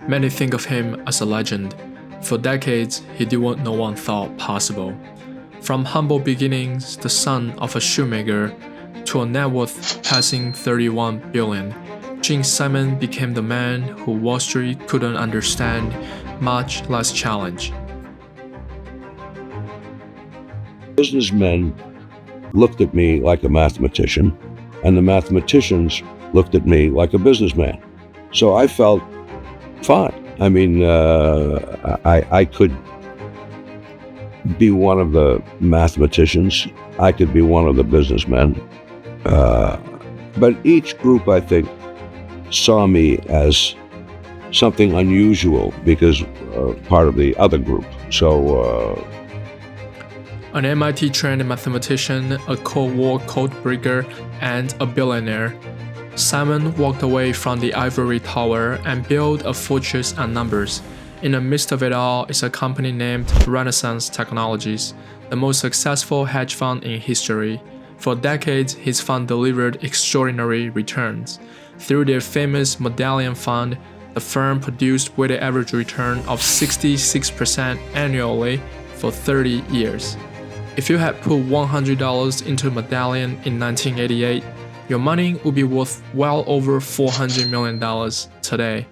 Many think of him as a legend. For decades, he did what no one thought possible. From humble beginnings, the son of a shoemaker, to a net worth passing 31 billion, Gene Simon became the man who Wall Street couldn't understand, much less challenge. Businessmen looked at me like a mathematician, and the mathematicians looked at me like a businessman. So I felt fine. I mean, I could be one of the mathematicians. I could be one of the businessmen. But each group, I think, saw me as something unusual because part of the other group. So, an MIT-trained mathematician, a Cold War codebreaker, and a billionaire, Simon walked away from the ivory tower and built a fortress on numbers. In the midst of it all is a company named Renaissance Technologies, the most successful hedge fund in history. For decades, his fund delivered extraordinary returns. Through their famous Medallion Fund, the firm produced weighted average return of 66% annually for 30 years. If you had put $100 into Medallion in 1988, your money would be worth well over $400 million today.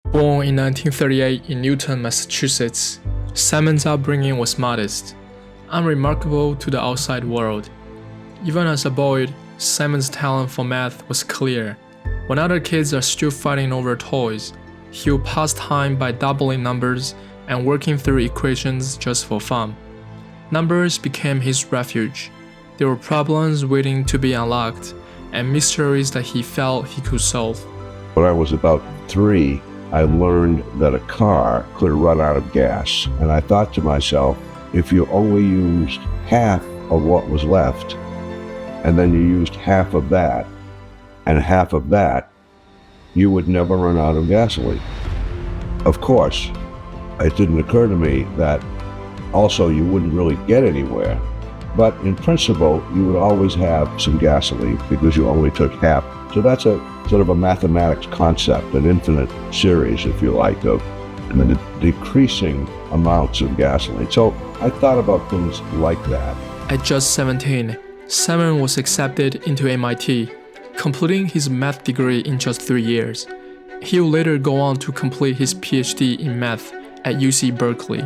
Born in 1938 in Newton, Massachusetts, Simon's upbringing was modest, unremarkable to the outside world. Even as a boy, Simon's talent for math was clear. When other kids are still fighting over toys, he would pass time by doubling numbers and working through equations just for fun. Numbers became his refuge. There were problems waiting to be unlocked, and mysteries that he felt he could solve. when I was about 3, I learned that a car could run out of gas. And I thought to myself, if you only used half of what was left, and then you used half of that, and half of that, you would never run out of gasoline. Of course, it didn't occur to me that also you wouldn't really get anywhere. But in principle, you would always have some gasoline because you only took half. So that's a sort of a mathematics concept, an infinite series, if you like, of decreasing amounts of gasoline. So I thought about things like that. At just 17, Simon was accepted into MIT, completing his math degree in just 3 years. He would later go on to complete his PhD in math at UC Berkeley.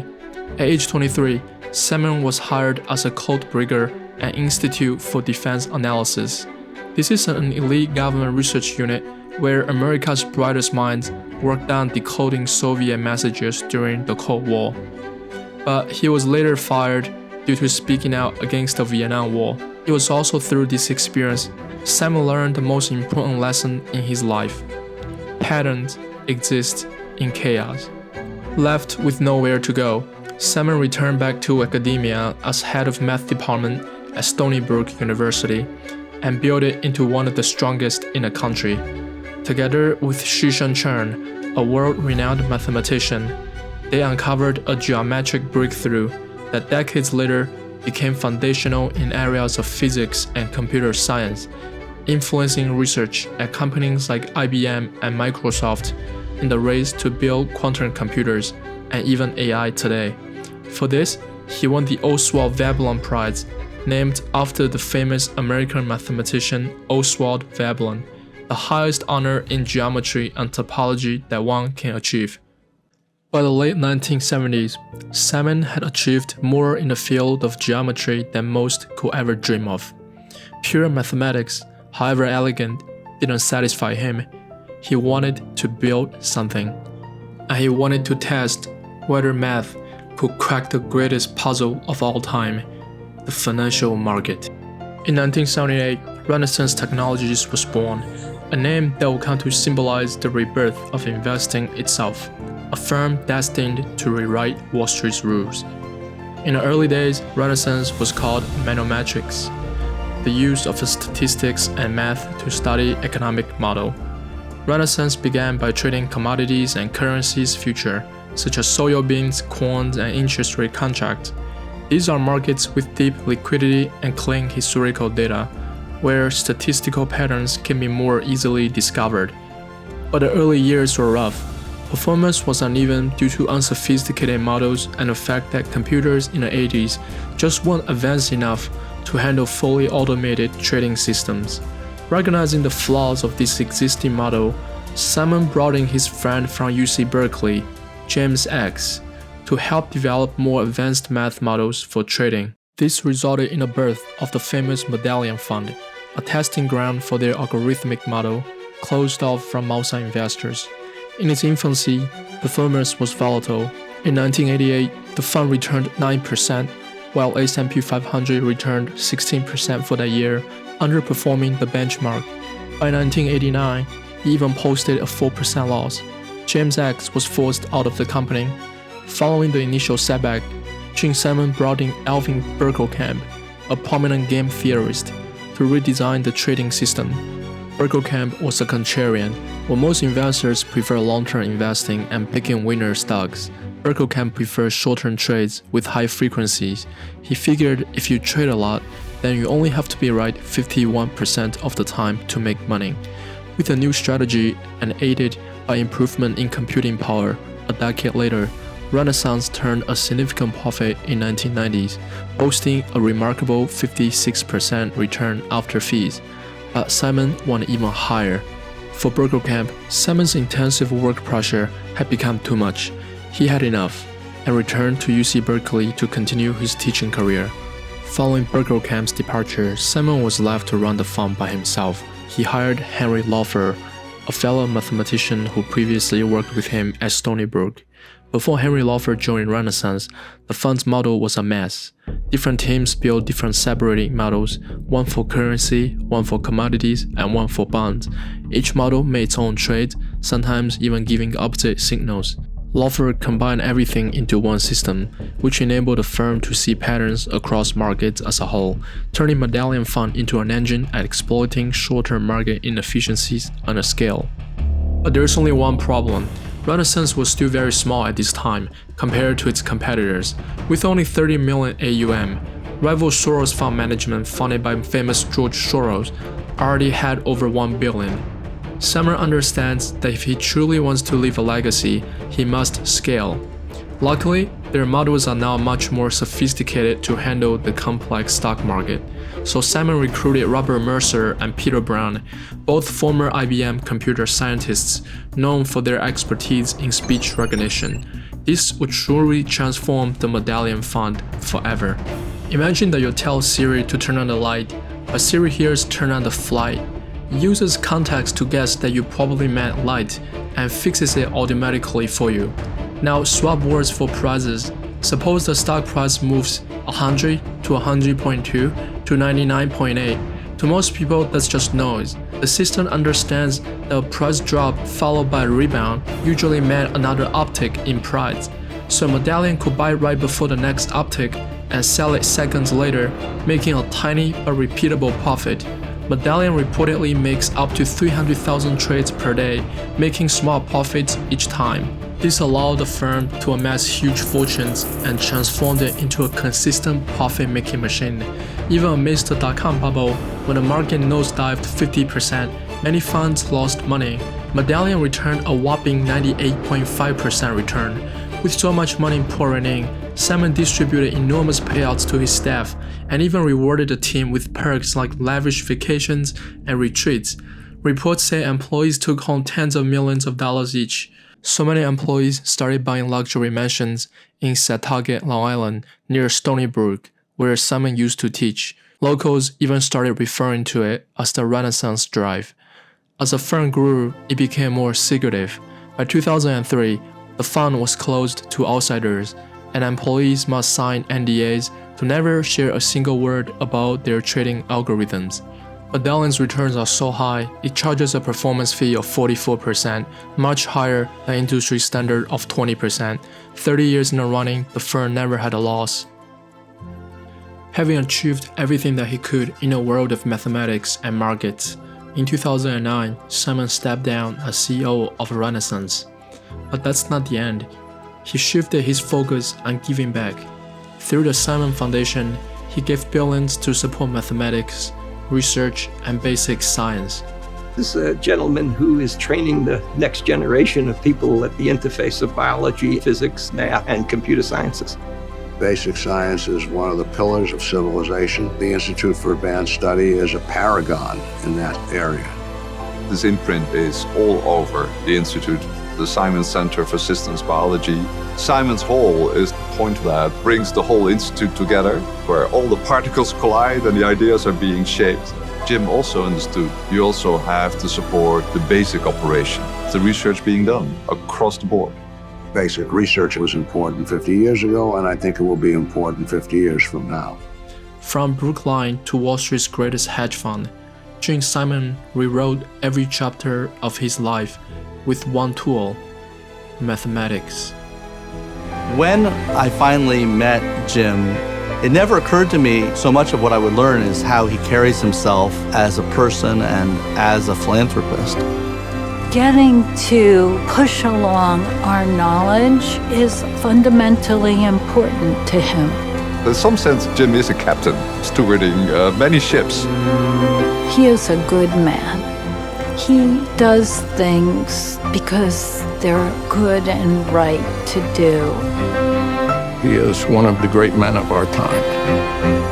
At age 23, Simon was hired as a code breaker at Institute for Defense Analysis. This is an elite government research unit where America's brightest minds worked on decoding Soviet messages during the Cold War. But he was later fired due to speaking out against the Vietnam War. It was also through this experience Simon learned the most important lesson in his life. Patterns exist in chaos. Left with nowhere to go, Simon returned back to academia as head of math department at Stony Brook University and built it into one of the strongest in the country. Together with Shishan Chen, a world-renowned mathematician, they uncovered a geometric breakthrough that decades later became foundational in areas of physics and computer science, influencing research at companies like IBM and Microsoft in the race to build quantum computers and even AI today. For this, he won the Oswald Veblen Prize, named after the famous American mathematician Oswald Veblen, the highest honor in geometry and topology that one can achieve. By the late 1970s, Simon had achieved more in the field of geometry than most could ever dream of. Pure mathematics, however elegant, didn't satisfy him. He wanted to build something, and he wanted to test whether math could crack the greatest puzzle of all time, the financial market. In 1978, Renaissance Technologies was born, a name that would come to symbolize the rebirth of investing itself, a firm destined to rewrite Wall Street's rules. In the early days, Renaissance was called manometrics, the use of statistics and math to study economic model. Renaissance began by trading commodities and currencies future, such as soybeans, corn, and interest rate contracts. These are markets with deep liquidity and clean historical data, where statistical patterns can be more easily discovered. But the early years were rough. Performance was uneven due to unsophisticated models and the fact that computers in the 80s just weren't advanced enough to handle fully automated trading systems. Recognizing the flaws of this existing model, Simon brought in his friend from UC Berkeley, James X, to help develop more advanced math models for trading. This resulted in the birth of the famous Medallion Fund, a testing ground for their algorithmic model, closed off from outside investors. In its infancy, performance was volatile. In 1988, the fund returned 9%, while S&P 500 returned 16% for that year, underperforming the benchmark. By 1989, it even posted a 4% loss. James X was forced out of the company. Following the initial setback, Gene Simon brought in Alvin Berkelkamp, a prominent game theorist, to redesign the trading system. Berkelkamp was a contrarian. While most investors prefer long-term investing and picking winner stocks, Berkelkamp prefers short-term trades with high frequencies. He figured if you trade a lot, then you only have to be right 51% of the time to make money. With a new strategy and aided by improvement in computing power, a decade later, Renaissance turned a significant profit in 1990s, boasting a remarkable 56% return after fees. But Simon went even higher. For Berkelkamp, Simon's intensive work pressure had become too much. He had enough, and returned to UC Berkeley to continue his teaching career. Following Berkelkamp's departure, Simon was left to run the fund by himself. He hired Henry Laufer, a fellow mathematician who previously worked with him at Stony Brook. Before Henry Laufer joined Renaissance, the fund's model was a mess. Different teams built different separating models, one for currency, one for commodities, and one for bonds. Each model made its own trades, sometimes even giving opposite signals. Laufer combined everything into one system, which enabled the firm to see patterns across markets as a whole, turning Medallion Fund into an engine at exploiting short-term market inefficiencies on a scale. But there's only one problem. Renaissance was still very small at this time compared to its competitors. With only 30 million AUM, rival Soros Fund Management, founded by famous George Soros, already had over 1 billion. Simon understands that if he truly wants to leave a legacy, he must scale. Luckily, their models are now much more sophisticated to handle the complex stock market. So Simon recruited Robert Mercer and Peter Brown, both former IBM computer scientists known for their expertise in speech recognition. This would truly transform the Medallion Fund forever. Imagine that you tell Siri to turn on the light, but Siri hears turn on the flight. It uses context to guess that you probably meant light and fixes it automatically for you. Now swap words for prices. Suppose the stock price moves 100 to 100.2 to 99.8. To most people, that's just noise. The system understands that a price drop followed by a rebound usually meant another uptick in price. So Medallion could buy right before the next uptick and sell it seconds later, making a tiny but repeatable profit. Medallion reportedly makes up to 300,000 trades per day, making small profits each time. This allowed the firm to amass huge fortunes and transformed it into a consistent profit-making machine. Even amidst the dot-com bubble, when the market nosedived 50%, many funds lost money. Medallion returned a whopping 98.5% return. With so much money pouring in, Simon distributed enormous payouts to his staff and even rewarded the team with perks like lavish vacations and retreats. Reports say employees took home tens of millions of dollars each. So many employees started buying luxury mansions in Setauket, Long Island, near Stony Brook, where Simon used to teach. Locals even started referring to it as the Renaissance Drive. As the firm grew, it became more secretive. By 2003, the fund was closed to outsiders, and employees must sign NDAs to never share a single word about their trading algorithms. Medallion's returns are so high, it charges a performance fee of 44%, much higher than industry standard of 20%. 30 years in a running, the firm never had a loss. Having achieved everything that he could in a world of mathematics and markets, in 2009, Simon stepped down as CEO of Renaissance. But that's not the end. He shifted his focus on giving back. Through the Simon Foundation, he gave billions to support mathematics, research, and basic science. This is a gentleman who is training the next generation of people at the interface of biology, physics, math, and computer sciences. Basic science is one of the pillars of civilization. The Institute for Advanced Study is a paragon in that area. This imprint is all over the Institute. The Simons Center for Systems Biology. Simons Hall is the point that brings the whole institute together, where all the particles collide and the ideas are being shaped. Jim also understood you also have to support the basic operation, the research being done across the board. Basic research was important 50 years ago, and I think it will be important 50 years from now. From Brookline to Wall Street's greatest hedge fund, Jim Simon rewrote every chapter of his life with one tool: mathematics. When I finally met Jim, it never occurred to me so much of what I would learn is how he carries himself as a person and as a philanthropist. Getting to push along our knowledge is fundamentally important to him. In some sense, Jim is a captain, stewarding many ships. He is a good man. He does things because they're good and right to do. He is one of the great men of our time.